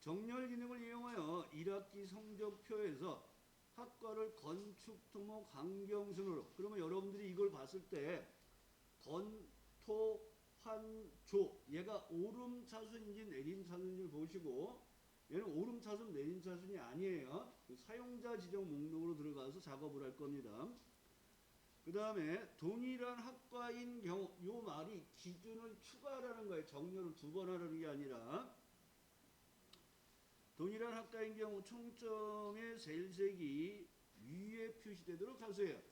정렬 기능을 이용하여 1학기 성적표에서 학과를 건축, 토목, 환경 순으로. 그러면 여러분들이 이걸 봤을 때 건, 토, 환, 조. 얘가 오름차순인지 내림차순인지 보시고, 얘는 오름차순, 내림차순이 아니에요. 사용자 지정 목록으로 들어가서 작업을 할 겁니다. 그 다음에 동일한 학과인 경우, 요 말이 기준을 추가하라는 거예요. 정렬을 두 번 하라는 게 아니라. 동일한 학과인 경우 총점의 셀색이 위에 표시되도록 하세요.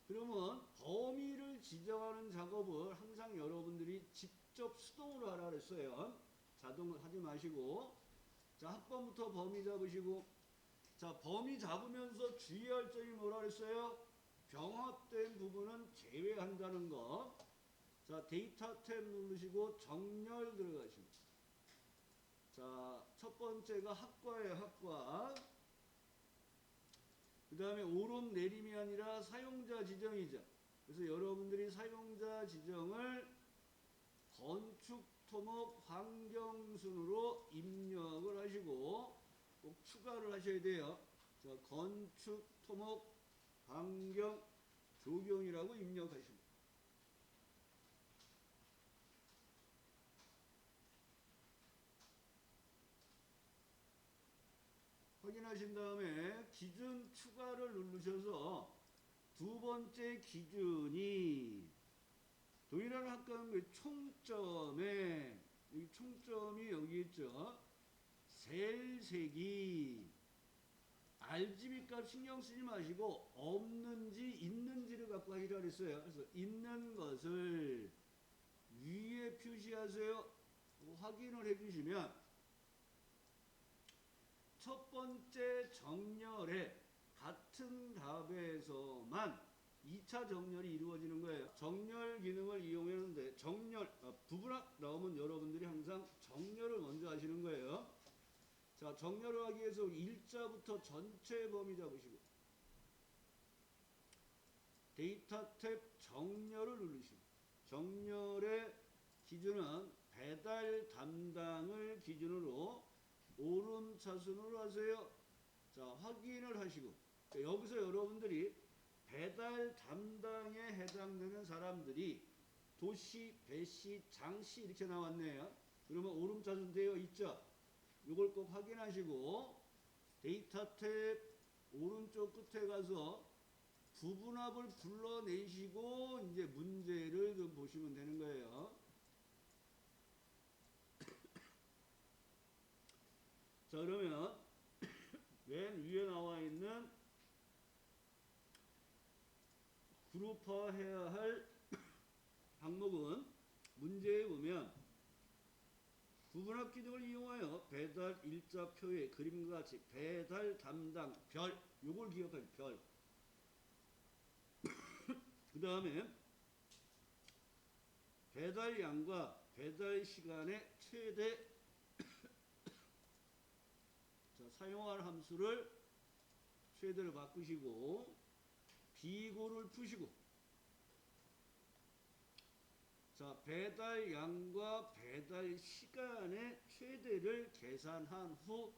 그러면 범위를 지정하는 작업을 항상 여러분들이 직접 수동으로 하라 그랬어요. 자동으로 하지 마시고. 자, 학번부터 범위 잡으시고. 자, 범위 잡으면서 주의할 점이 뭐라 그랬어요? 병합된 부분은 제외한다는 거. 자, 데이터 탭 누르시고 정렬 들어가십니다. 자, 첫 번째가 학과예요, 학과. 그 다음에 오름 내림이 아니라 사용자 지정이죠. 그래서 여러분들이 사용자 지정을 건축, 토목, 환경 순으로 입력을 하시고 꼭 추가를 하셔야 돼요. 자, 건축, 토목, 환경, 조경이라고 입력하십니다. 확인하신 다음에 기준 추가를 누르셔서 두 번째 기준이 동일한 학과의 총점에, 이 총점이 여기 있죠. 셀색이 RGB 값 신경 쓰지 마시고 없는지 있는지를 갖고 하시라 그랬어요. 그래서 있는 것을 위에 표시하세요. 확인을 해주시면 첫 번째 정렬에 같은 답에서만 2차 정렬이 이루어지는 거예요. 정렬 기능을 이용했는데 정렬, 부분합 나오면 여러분들이 항상 정렬을 먼저 하시는 거예요. 자, 정렬을 하기 위해서 일자부터 전체 범위 잡으시고 데이터 탭 정렬을 누르시고 정렬의 기준은 배달 담당을 기준으로 오름차순으로 하세요. 자, 확인을 하시고 여기서 여러분들이 배달 담당에 해당되는 사람들이 도시, 배시, 장시 이렇게 나왔네요. 그러면 오름차순 되어 있죠. 이걸 꼭 확인하시고 데이터 탭 오른쪽 끝에 가서 부분합을 불러내시고 이제 문제를 좀 보시면 되는 거예요. 자, 그러면 맨 위에 나와 있는 그룹화해야 할 항목은 문제에 보면 부분합 기능을 이용하여 배달 일자표의 그림과 같이 배달 담당 별, 요걸 기억하세요. 별. 그 다음에 배달량과 배달 시간의 최대 자, 사용할 함수를 최대로 바꾸시고 비고를 푸시고 자, 배달량과 배달 시간의 최대를 계산한 후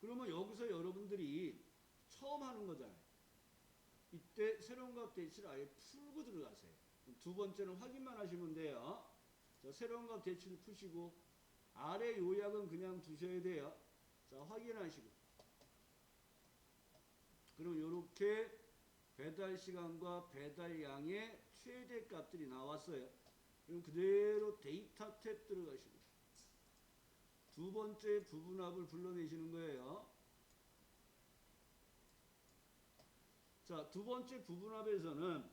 그러면 여기서 여러분들이 처음 하는 거잖아요. 이때 새로운 값 대치를 아예 풀고 들어가세요. 두 번째는 확인만 하시면 돼요. 자, 새로운 값 대치를 푸시고 아래 요약은 그냥 두셔야 돼요. 자, 확인하시고 그럼 이렇게 배달 시간과 배달량의 최대 값들이 나왔어요. 그럼 그대로 데이터 탭 들어가시고 두 번째 부분합을 불러내시는 거예요. 자, 두 번째 부분합에서는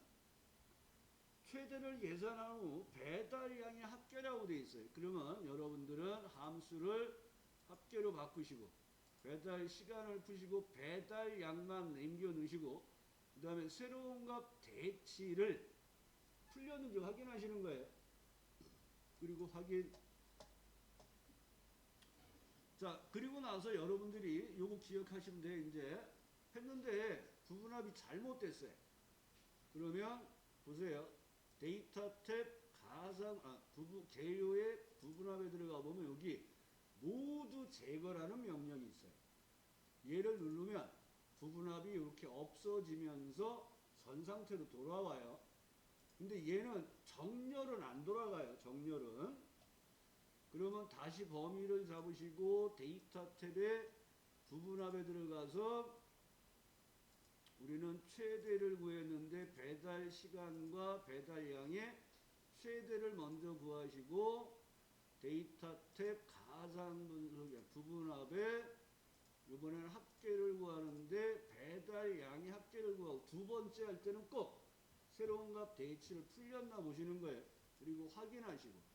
최대를 계산한 후 배달량이 합계라고 되어 있어요. 그러면 여러분들은 함수를 합계로 바꾸시고 배달 시간을 푸시고 배달량만 남겨 놓으시고 그 다음에 새로운 값 대치를 풀렸는지 확인하시는 거예요. 그리고 확인. 자, 그리고 나서 여러분들이 요거 기억하시면 돼요. 이제 했는데 부분합이 잘못됐어요. 그러면 보세요. 데이터 탭 가상 개요의 부분합에 들어가 보면 여기 모두 제거라는 명령이 있어요. 얘를 누르면 부분합이 이렇게 없어지면서 전 상태로 돌아와요. 근데 얘는 정렬은 안 돌아가요. 정렬은. 그러면 다시 범위를 잡으시고 데이터 탭에 부분합에 들어가서 우리는 최대를 구했는데 배달 시간과 배달량의 최대를 먼저 구하시고 데이터 탭 가상 분석의 부분합에 이번에는 합계를 구하는데 배달량의 합계를 구하고 두 번째 할 때는 꼭 새로운 값 대치를 풀렸나 보시는 거예요. 그리고 확인하시고.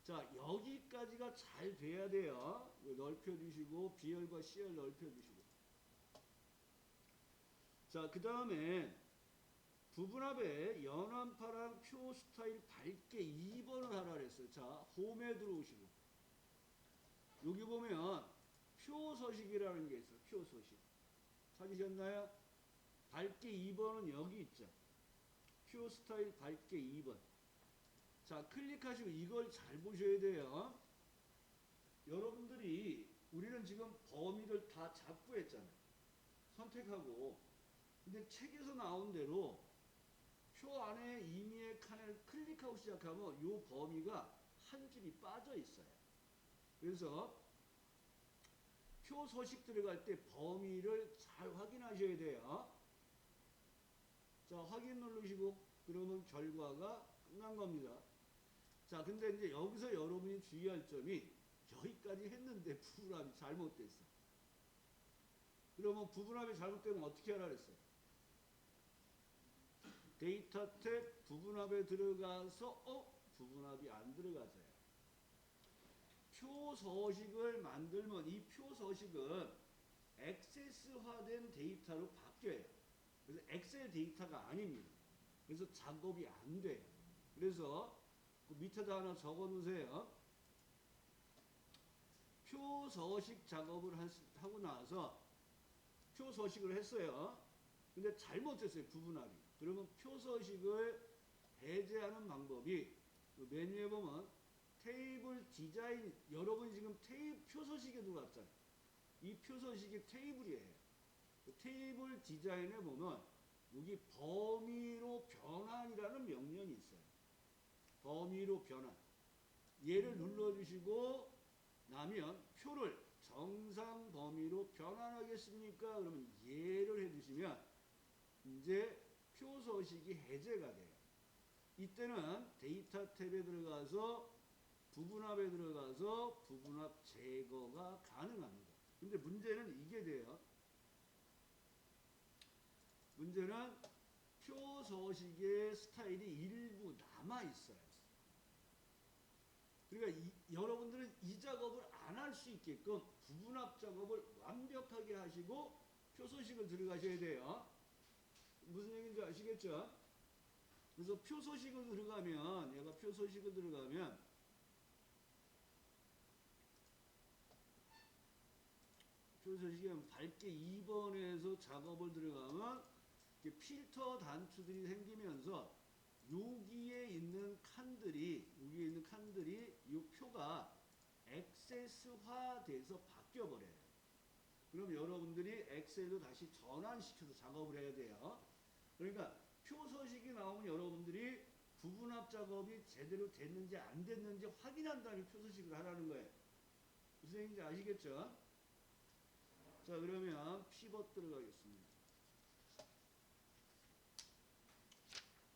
자, 여기까지가 잘 돼야 돼요. 넓혀주시고 B열과 C열 넓혀주시고. 자, 그 다음에 부분합에 연한파랑 표 스타일 밝게 2번을 하라 그랬어요. 자, 홈에 들어오시고. 여기 보면 표 서식이라는 게 있어요. 표 서식. 찾으셨나요? 밝게 2번은 여기 있죠. 표 스타일 밝게 2번. 자, 클릭하시고 이걸 잘 보셔야 돼요. 여러분들이 우리는 지금 범위를 다 잡고 했잖아요. 선택하고. 근데 책에서 나온 대로 표 안에 임의의 칸을 클릭하고 시작하면 이 범위가 한 줄이 빠져 있어요. 그래서 표 서식 들어갈 때 범위를 잘 확인하셔야 돼요. 자, 확인 누르시고 그러면 결과가 끝난 겁니다. 자, 근데 이제 여기서 여러분이 주의할 점이 여기까지 했는데 부분합이 잘못됐어. 그러면 부분합이 잘못되면 어떻게 하라 그랬어요? 데이터 탭 부분합에 들어가서 부분합이 안 들어가서요. 표 서식을 만들면 이 표 서식은 액세스화된 데이터로 바뀌어요. 그래서 엑셀 데이터가 아닙니다. 그래서 작업이 안 돼요. 그래서 그 밑에다 하나 적어 놓으세요. 표 서식 작업을 하고 나서 표 서식을 했어요. 근데 잘못했어요. 부분합이. 그러면 표 서식을 해제하는 방법이 메뉴에 보면 테이블 디자인, 여러분이 지금 표 서식에 들어갔잖아요. 이 표 서식이 테이블이에요. 테이블 디자인에 보면 여기 범위로 변환이라는 명령이 있어요. 범위로 변환. 얘를 눌러주시고 나면 표를 정상 범위로 변환하겠습니까? 그러면 얘를 해주시면 이제 표 서식이 해제가 돼요. 이때는 데이터 탭에 들어가서 부분합에 들어가서 부분합 제거가 가능합니다. 근데 문제는 이게 돼요. 문제는 표 서식의 스타일이 일부 남아 있어요. 그러니까 여러분들은 이 작업을 안 할 수 있게끔 부분합 작업을 완벽하게 하시고 표 서식을 들어가셔야 돼요. 무슨 얘기인지 아시겠죠? 그래서 표 서식을 들어가면, 얘가 표 서식을 들어가면 표 서식은 밝게 2번에서 작업을 들어가면 필터 단추들이 생기면서 여기에 있는 칸들이 이 표가 액세스화돼서 바뀌어 버려요. 그럼 여러분들이 엑셀로 다시 전환시켜서 작업을 해야 돼요. 그러니까 표 서식이 나오면 여러분들이 부분합 작업이 제대로 됐는지 안 됐는지 확인한 다음에 표 서식을 하라는 거예요. 무슨 얘기인지 아시겠죠? 자, 그러면 피벗 들어가겠습니다.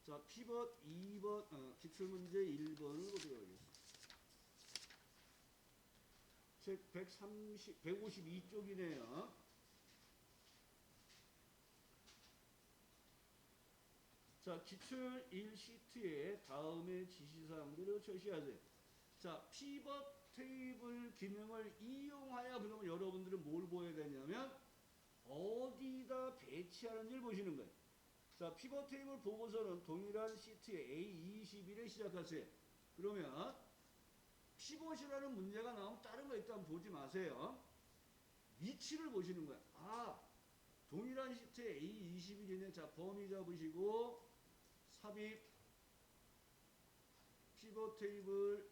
자, 피벗 2번, 기출문제 1번으로 들어가겠습니다. 책 152쪽이네요. 자, 기출 1시트에 다음의 지시사항들을 처시하세요. 자, 피벗 테이블 기능을 이용하여 그러면 여러분들은 뭘 보여야 되냐면 어디다 배치하는지를 보시는 거예요. 자, 피벗 테이블 보고서는 동일한 시트에 A21에 시작하세요. 그러면 피벗이라는 문제가 나오면 다른 거 일단 보지 마세요. 위치를 보시는 거예요. 아, 동일한 시트에 A21이네. 자, 범위 잡으시고 삽입 피벗 테이블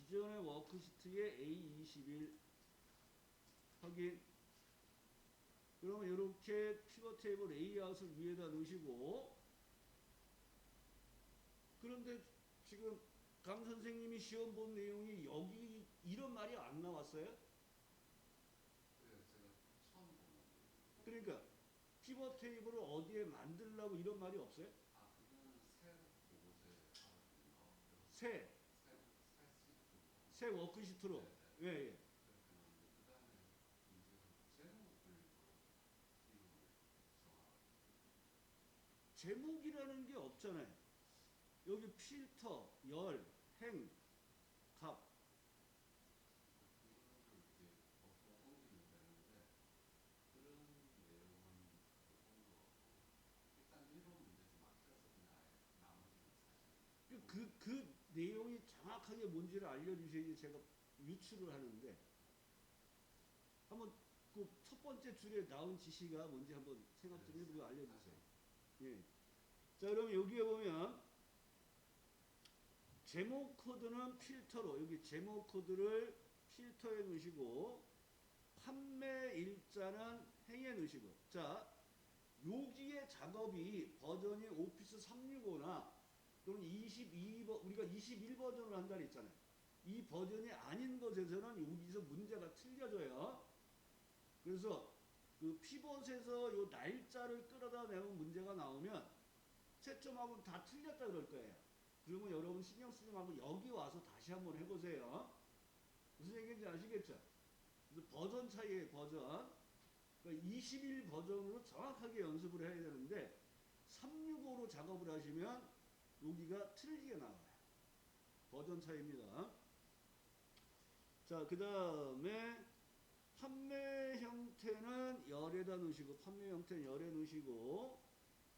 기존의 워크시트에 A21 확인. 그러면 이렇게 피벗 테이블 레이아웃을 위에다 놓으시고, 그런데 지금 강 선생님이 시험 본 내용이 여기 이런 말이 안 나왔어요? 네, 제가 처음 보는 거예요. 그러니까 피벗 테이블을 어디에 만들라고 이런 말이 없어요? 아, 그거는 새 그곳에 하거든요. 새 새 시트로. 워크시트로. 네, 예, 네. 예. 그렇게 하는데 그 다음에 문제는 제목을 이름을 정하라고. 제목이라는 게 없잖아요. 여기 필터, 열, 행, 값. 그거를 이제 보통 옮기면 되는데 그런 내용은 못 본 것 같고 일단 1번 문제 좀 아껴서 그냥 아예 나머지는 사실 그 내용이 정확하게 뭔지를 알려주셔야지 제가 유추를 하는데, 한번 그 첫 번째 줄에 나온 지시가 뭔지 한번 생각 좀 해보고 알려주세요. 예. 자, 그럼 여기에 보면 제목 코드는 필터로, 여기 제목 코드를 필터에 넣으시고, 판매 일자는 행에 넣으시고. 자, 여기에 작업이 버전이 오피스 365나 또는 22버, 우리가 21버전을 한다 그랬잖아요. 이 버전이 아닌 것에서는 여기서 문제가 틀려져요. 그래서 그 피벗에서 요 날짜를 끌어다 내면 문제가 나오면 채점하고 다 틀렸다 그럴 거예요. 그러면 여러분 신경 쓰지 말고 여기 와서 다시 한번 해보세요. 무슨 얘기인지 아시겠죠? 그래서 버전 차이의 버전. 그러니까 21 버전으로 정확하게 연습을 해야 되는데 365로 작업을 하시면 여기가 틀리게 나와요. 버전 차이입니다. 자, 그 다음에 판매 형태는 열에다 놓으시고, 판매 형태는 열에 놓으시고,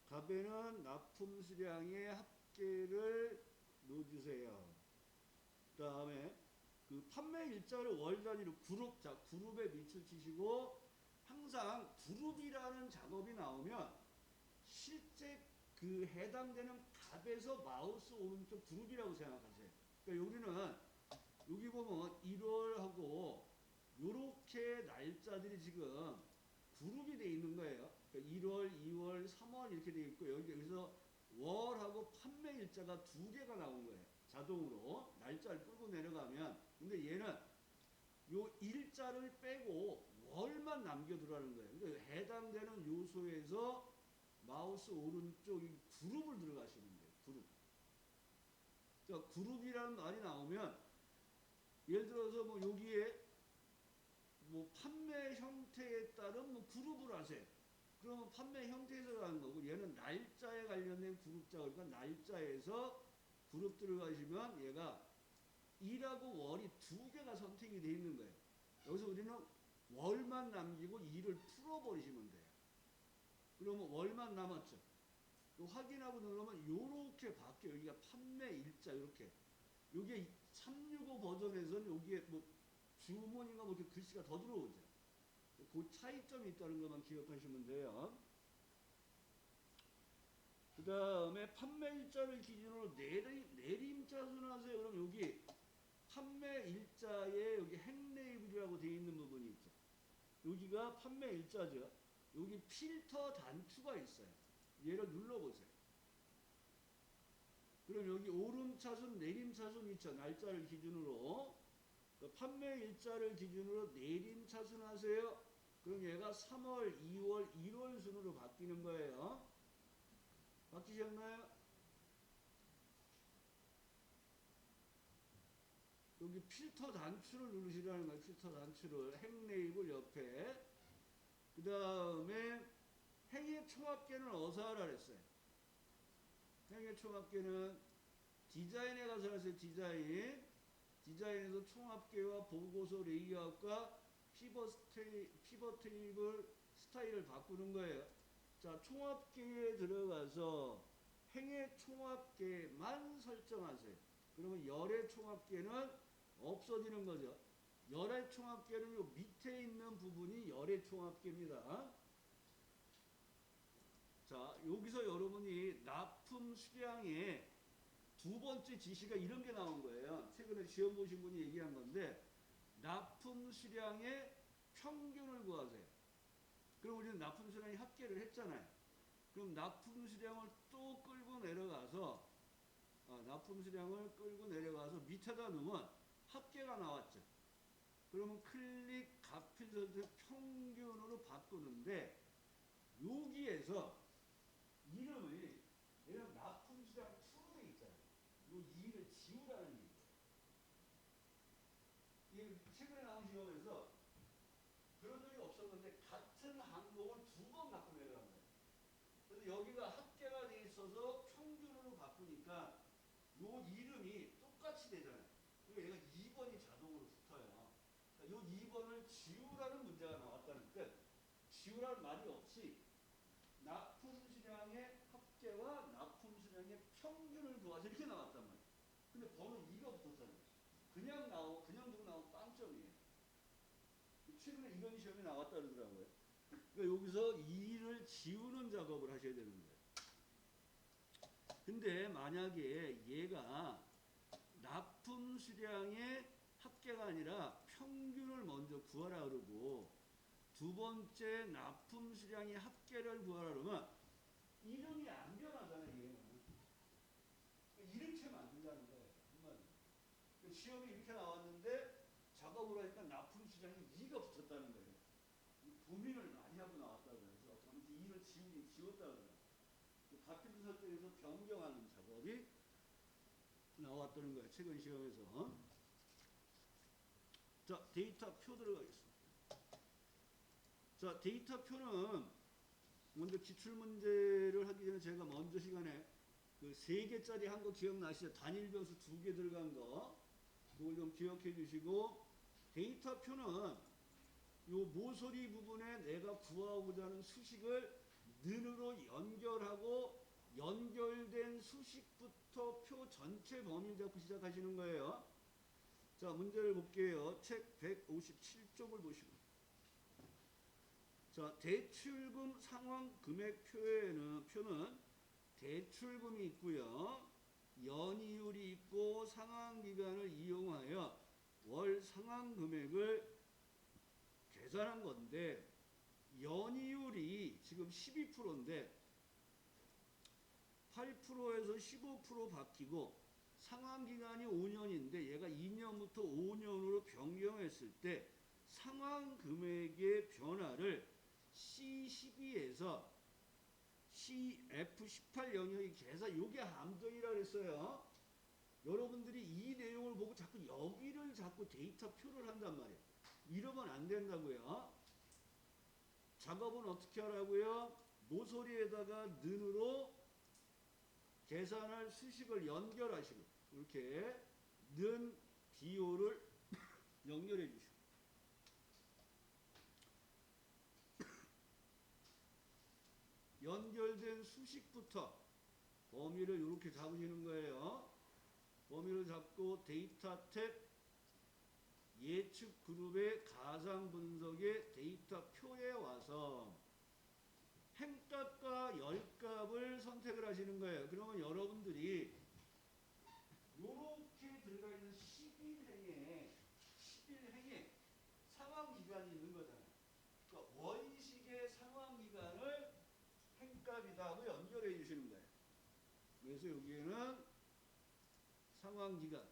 값에는 납품 수량의 합계를 넣어주세요. 그 다음에 그 판매 일자를 월 단위로 그룹, 자, 그룹에 밑줄 치시고, 항상 그룹이라는 작업이 나오면 실제 그 해당되는 값에서 마우스 오른쪽 그룹이라고 생각하세요. 그러니까 여기는 여기 보면 1월하고 요렇게 날짜들이 지금 그룹이 돼 있는 거예요. 그러니까 1월, 2월, 3월 이렇게 돼 있고 여기서 월하고 판매 일자가 두 개가 나온 거예요. 자동으로 날짜를 끌고 내려가면. 근데 얘는 요 일자를 빼고 월만 남겨두라는 거예요. 그러니까 해당되는 요소에서 마우스 오른쪽 이 그룹을 들어가시는 거예요. 그룹. 그러니까 그룹이라는 말이 나오면 예를 들어서 뭐 여기에 뭐 판매 형태에 따른 뭐 그룹을 하세요. 그러면 판매 형태에서 가는 거고, 얘는 날짜에 관련된 그룹자, 그러니까 날짜에서 그룹 들어가시면 얘가 2하고 월이 두 개가 선택이 되어 있는 거예요. 여기서 우리는 월만 남기고 2를 풀어버리시면 돼요. 그러면 월만 남았죠. 확인하고 누르면 요렇게 바뀌어요. 여기가 판매 일자 이렇게. 여기에 365 버전에서는 여기에 뭐 주문인가 뭐 이렇게 글씨가 더 들어오죠. 그 차이점이 있다는 것만 기억하시면 돼요. 그 다음에 판매 일자를 기준으로 내림자 순하세요. 그럼 여기 판매 일자에 여기 행 레이블이라고 되어 있는 부분이 있죠. 여기가 판매 일자죠. 여기 필터 단추가 있어요. 얘를 눌러보세요. 그럼 여기 오름차순, 내림차순 있죠. 날짜를 기준으로. 판매 일자를 기준으로 내림차순 하세요. 그럼 얘가 3월, 2월, 1월 순으로 바뀌는 거예요. 바뀌셨나요? 여기 필터 단추를 누르시라는 거예요. 필터 단추를. 행 레이블 옆에. 그 다음에 행의 총합계는 어디서 하라 그랬어요? 행의 총합계는 디자인에 가서 하세요. 디자인에서 총합계와 보고서 레이아웃과 피벗 테이블 스타일을 바꾸는 거예요. 자, 총합계에 들어가서 행의 총합계만 설정하세요. 그러면 열의 총합계는 없어지는 거죠. 열의 총합계는 요 밑에 있는 부분이 열의 총합계입니다. 자, 여기서 여러분이 납품 수량에 두 번째 지시가 이런 게 나온 거예요. 최근에 시험 보신 분이 얘기한 건데 납품 수량의 평균을 구하세요. 그럼 우리는 납품 수량이 합계를 했잖아요. 그럼 납품 수량을 또 끌고 내려가서 납품 수량을 끌고 내려가서 밑에다 놓으면 합계가 나왔죠. 그러면 클릭 가필선택 평균으로 바꾸는데 여기에서 이름을 얘는 납품 수량 2로 돼 있잖아요. 요 2를 지우라는 얘기예요. 이게 최근에 나온 시험에서 그런 적이 없었는데 같은 항목을 두 번 갖고 내려간 거예요. 그래서 여기가 합계가 돼 있어서 평균으로 바꾸니까 요 이름이 똑같이 되잖아요. 그리고 얘가 2번이 자동으로 붙어요. 그러니까 요 2번을 지우라는 문제가 나왔다는 뜻. 지우라는 말이 없이 납품 수량의 합계와 납품 수량의 평균을 구하자 이렇게 나왔단 말이에요. 근데 번호 2가 붙었잖아요. 그냥 두고 나오면 빵점이에요. 최근에 이런 시험이 나왔다 그러더라고요. 그러니까 여기서 2를 지우는 작업을 하셔야 되는 거예요. 근데 만약에 얘가 납품 수량의 합계가 아니라 평균을 먼저 구하라 그러고 두 번째 납품 수량의 합계를 구하라 그러면 이름이 안 변하잖아요. 얘는. 이렇게 만든다는 거예요. 시험이 이렇게 나왔는데 작업을 하니까 납품 수량이 2가 붙었다는 거예요. 고민을 많이 하고 나왔다고 해서 아무튼 2를 지웠다고 해요. 가필 설정에서 변경하는 작업이 나왔다는 거예요. 최근 시험에서. 자, 데이터 표 들어가겠습니다. 자, 데이터 표는 먼저 기출문제를 하기 전에 제가 먼저 시간에 그 3개짜리 한 거 기억나시죠? 단일 변수 2개 들어간 거. 그걸 좀 기억해 주시고 데이터 표는 요 모서리 부분에 내가 구하고자 하는 수식을 는으로 연결하고 연결된 수식부터 표 전체 범위를 잡고 시작하시는 거예요. 자, 문제를 볼게요. 책 157쪽을 보시고. 자, 대출금 상환 금액 표는 대출금이 있고요. 연이율이 있고 상환기간을 이용하여 월 상환금액을 계산한 건데 연이율이 지금 12%인데 8%에서 15% 바뀌고 상환기간이 5년인데 얘가 2년부터 5년으로 변경했을 때 상환금액의 변화를 C12에서 CF18 영역이 계산 요게 함정이라고 그랬어요. 여러분들이 이 내용을 보고 자꾸 여기를 자꾸 데이터 표를 한단 말이에요. 이러면 안 된다고요. 작업은 어떻게 하라고요? 모서리에다가 는으로 계산할 수식을 연결하시고 이렇게 는 비호를 연결해 주시고 연결된 수식부터 범위를 이렇게 잡으시는 거예요. 범위를 잡고 데이터 탭 예측 그룹의 가상 분석의 데이터 표에 와서 행값과 열값을 선택을 하시는 거예요. 그러면 여러분들이 이렇게 들어가 있는 11행에 상환기간이 있는 거잖아요. 그러니까 원식의 상환기간을 행값이다 하고 연결해 주시는 거예요. 그래서 여기에는 상환기간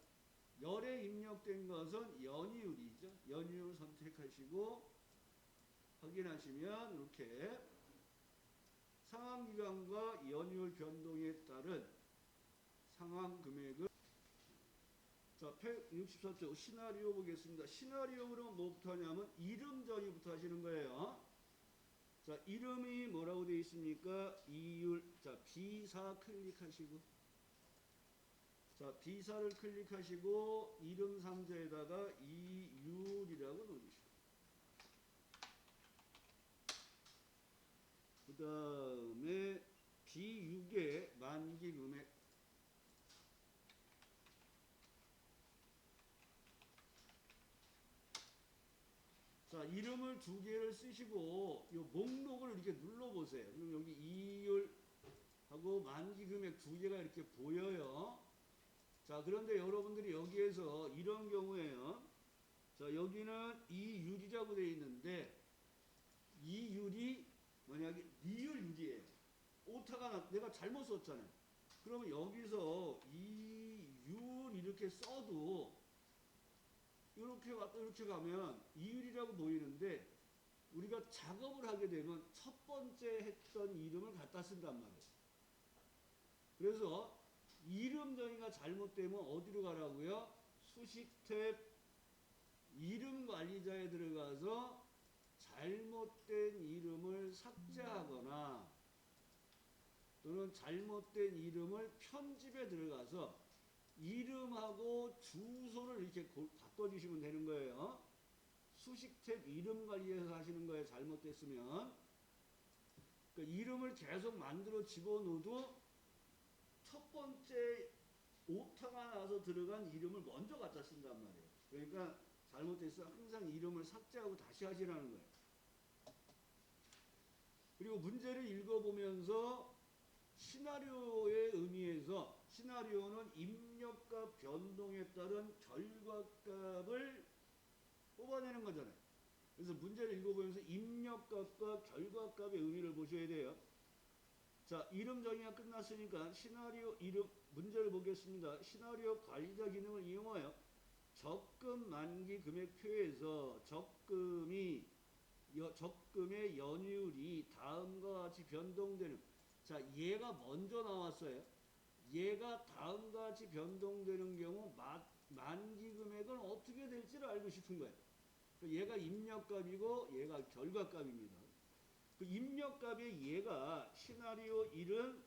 열에 입력된 것은 연이율이죠. 연이율 선택하시고 확인하시면 이렇게 상환기간과 연이율 변동에 따른 상환금액을 자, 164쪽 시나리오 보겠습니다. 시나리오는 뭐부터 하냐면 이름 정의부터 하시는 거예요. 자, 이름이 뭐라고 되어 있습니까? 이율. 자, 비사 클릭하시고 자, 비사를 클릭하시고 이름 상자에다가 이율이라고 넣어주시고 그 다음에 B6의 만기 금액 자, 이름을 2개를 쓰시고 이 목록을 이렇게 눌러보세요. 그럼 여기 이율하고 만기 금액 2개가 이렇게 보여요. 자, 그런데 여러분들이 여기에서 이런 경우에요. 자, 여기는 이율이라고 되어 있는데 이율이 만약에 이율이에요. 오타가 내가 잘못 썼잖아요. 그러면 여기서 이율 이렇게 써도 이렇게 왔다 이렇게 가면 이율이라고 보이는데 우리가 작업을 하게 되면 첫 번째 했던 이름을 갖다 쓴단 말이에요. 그래서 이름 정의가 잘못되면 어디로 가라고요? 수식 탭 이름 관리자에 들어가서 잘못된 이름을 삭제하거나 또는 잘못된 이름을 편집에 들어가서 이름하고 주소를 이렇게 바꿔주시면 되는 거예요. 수식 탭 이름 관리에서 하시는 거예요. 잘못됐으면. 그러니까 이름을 계속 만들어 집어넣어도 첫 번째 오타가 나서 들어간 이름을 먼저 갖다 쓴단 말이에요. 그러니까 잘못됐으면 항상 이름을 삭제하고 다시 하시라는 거예요. 그리고 문제를 읽어보면서 시나리오의 의미에서 시나리오는 입력값 변동에 따른 결과값을 뽑아내는 거잖아요. 그래서 문제를 읽어보면서 입력값과 결과값의 의미를 보셔야 돼요. 자, 이름 정의가 끝났으니까 시나리오 이름 문제를 보겠습니다. 시나리오 관리자 기능을 이용하여 적금 만기 금액표에서 적금의 연율이 다음과 같이 변동되는. 자, 얘가 먼저 나왔어요. 얘가 다음과 같이 변동되는 경우 만기 금액은 어떻게 될지를 알고 싶은 거예요. 얘가 입력값이고 얘가 결과값입니다. 그 입력값의 얘가 시나리오 1은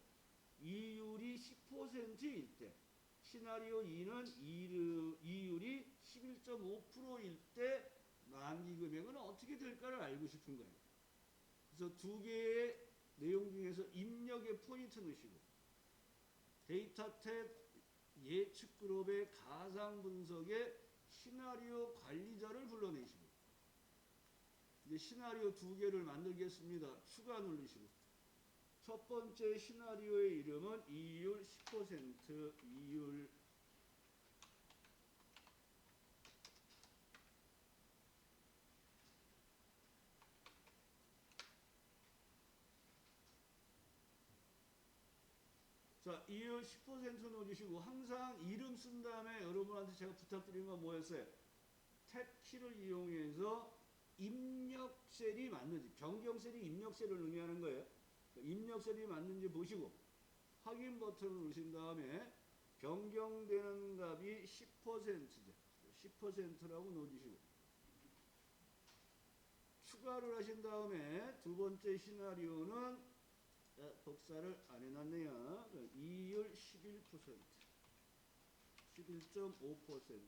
이율이 10%일 때, 시나리오 2는 이율이 11.5%일 때 만기 금액은 어떻게 될까를 알고 싶은 거예요. 그래서 두 개의 내용 중에서 입력에 포인트 넣으시고 데이터 탭 예측 그룹의 가상 분석에 시나리오 관리자를 불러내시고 이제 시나리오 두 개를 만들겠습니다. 추가 누르시고 첫 번째 시나리오의 이름은 이율 10% 이율 자, 이율 10% 넣어주시고 항상 이름 쓴 다음에 여러분한테 제가 부탁드린 건 뭐였어요? 탭 키를 이용해서 입력셀이 맞는지 변경셀이 입력셀을 의미하는 거예요. 입력셀이 맞는지 보시고 확인 버튼을 누르신 다음에 변경되는 값이 10%죠. 10%라고 넣어주시고 추가를 하신 다음에 두 번째 시나리오는 복사를 안 해놨네요. 이율 11%, 11.5%.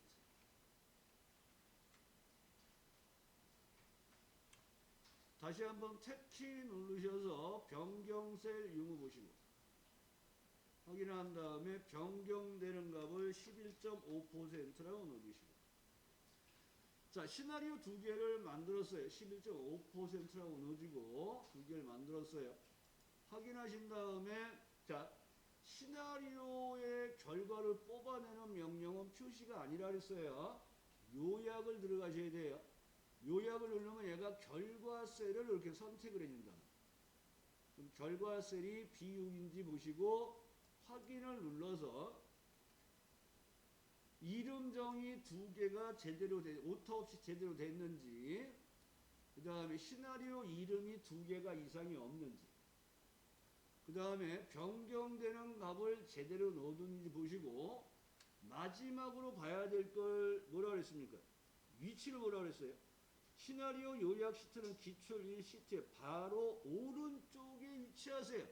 다시 한번 탭키 누르셔서 변경셀 유무 보시고 확인한 다음에 변경되는 값을 11.5%라고 넣어주시고 자, 시나리오 두 개를 만들었어요. 11.5%라고 넣어주고 두 개를 만들었어요. 확인하신 다음에 자, 시나리오의 결과를 뽑아내는 명령은 표시가 아니라 그랬어요. 요약을 들어가셔야 돼요. 요약을 누르면 얘가 결과 셀을 이렇게 선택을 해준다. 그럼 결과 셀이 B6인지 보시고 확인을 눌러서 이름 정의 두 개가 제대로 오타 없이 제대로 됐는지 그 다음에 시나리오 이름이 두 개가 이상이 없는지 그 다음에 변경되는 값을 제대로 넣어두는지 보시고 마지막으로 봐야 될 걸 뭐라 그랬습니까? 위치를 뭐라 그랬어요? 시나리오 요약 시트는 기출 1 시트의 바로 오른쪽에 위치하세요.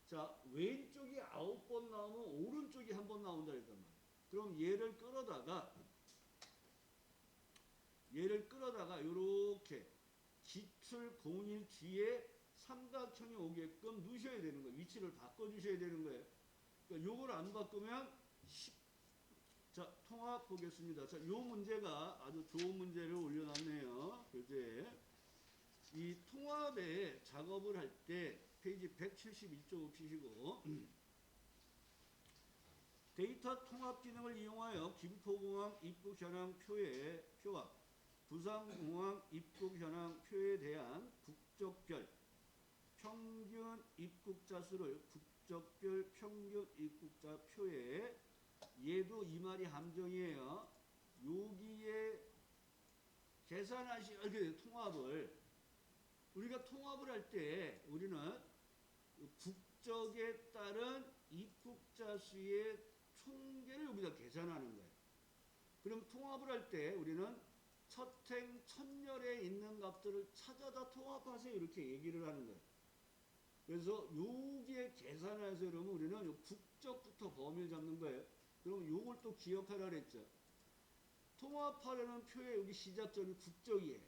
자, 왼쪽이 9번 나오면 오른쪽이 한 번 나온다 했단 말이에요. 그럼 얘를 끌어다가 이렇게 기출 01 뒤에 삼각형이 오게끔 넣으셔야 되는 거예요. 위치를 바꿔주셔야 되는 거예요. 그러니까 요걸 안 바꾸면 자, 통합 보겠습니다. 자, 요 문제가 아주 좋은 문제를 올려놨네요. 교재에. 이 통합에 작업을 할 때 페이지 171쪽 피시고 데이터 통합 기능을 이용하여 김포공항 입국 현황 표와 부산공항 입국 현황 표에 대한 국적별 평균 입국자 수를 국적별 평균 입국자 표에 얘도 이 말이 함정이에요. 여기에 계산하실 통합을 우리가 통합을 할 때 우리는 국적에 따른 입국자 수의 총계를 여기다 계산하는 거예요. 그럼 통합을 할 때 우리는 첫행 첫열에 있는 값들을 찾아다 통합하세요 이렇게 얘기를 하는 거예요. 그래서 여기에 계산해서 그러면 우리는 요 국적부터 범위를 잡는 거예요. 그럼 요걸 또 기억하라 그랬죠. 통합하려는 표에 여기 시작점이 국적이에요.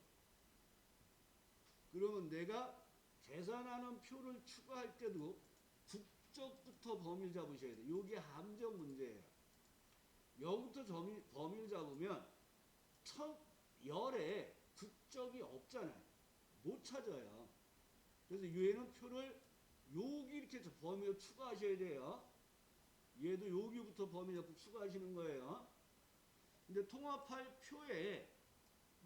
그러면 내가 계산하는 표를 추가할 때도 국적부터 범위를 잡으셔야 돼요. 이게 함정 문제예요. 여기부터 범위를 잡으면 첫 열에 국적이 없잖아요. 못 찾아요. 그래서 얘는 표를 여기 이렇게 해서 범위를 추가하셔야 돼요. 얘도 여기부터 범위 잡고 추가하시는 거예요. 근데 통합할 표에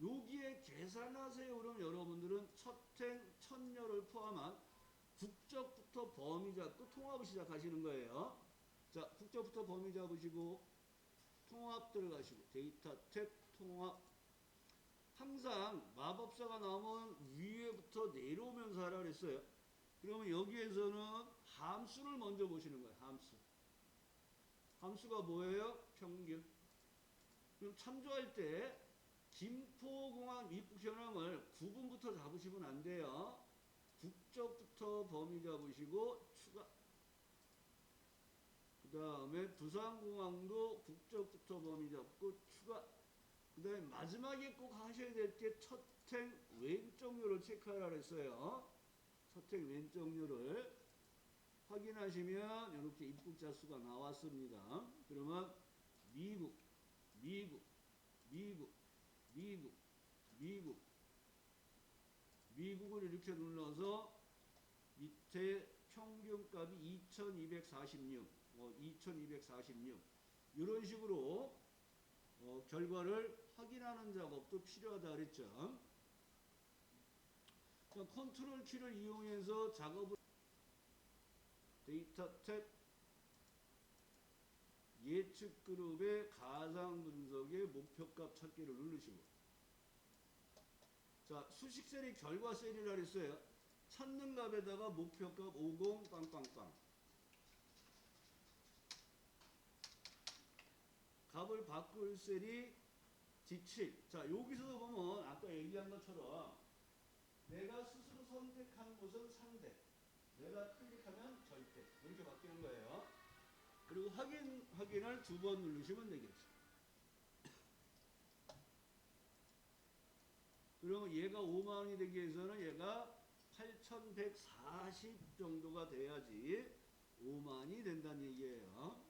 여기에 계산하세요. 그럼 여러분들은 첫행, 첫열을 포함한 국적부터 범위 잡고 통합을 시작하시는 거예요. 자, 국적부터 범위 잡으시고 통합 들어가시고 데이터 탭 통합. 항상 마법사가 나오면 위에부터 내려오면서 하라 그랬어요. 그러면 여기에서는 함수를 먼저 보시는 거예요. 함수. 함수가 뭐예요? 평균. 그럼 참조할 때 김포공항 입국 현황을 구분부터 잡으시면 안 돼요. 국적부터 범위 잡으시고 추가. 그 다음에 부산공항도 국적부터 범위 잡고 추가. 그 다음에 마지막에 꼭 하셔야 될 게 첫행 왼쪽률을 체크하라 그랬어요. 첫행 왼쪽률을 확인하시면 이렇게 입국자 수가 나왔습니다. 그러면 미국, 미국, 미국, 미국, 미국, 미국을 이렇게 눌러서 밑에 평균값이 2246, 2246 이런 식으로 결과를 확인하는 작업도 필요하다 그랬죠. 컨트롤 키를 이용해서 작업을 데이터 탭 예측 그룹의 가상 분석의 목표값 찾기를 누르시고 자 수식 셀이 결과 셀이라 그랬어요. 찾는 값에다가 목표값 50 빵빵빵 값을 바꿀 셀이 D7. 자 여기서 보면 아까 얘기한 것처럼 내가 스스로 선택한 곳은 상대, 내가 클릭하면 절대 이렇게 바뀌는 거예요. 그리고 확인을 2번 누르시면 되겠죠. 그러면 얘가 5만원이 되기 위해서는 얘가 8140 정도가 돼야지 5만이 된다는 얘기예요.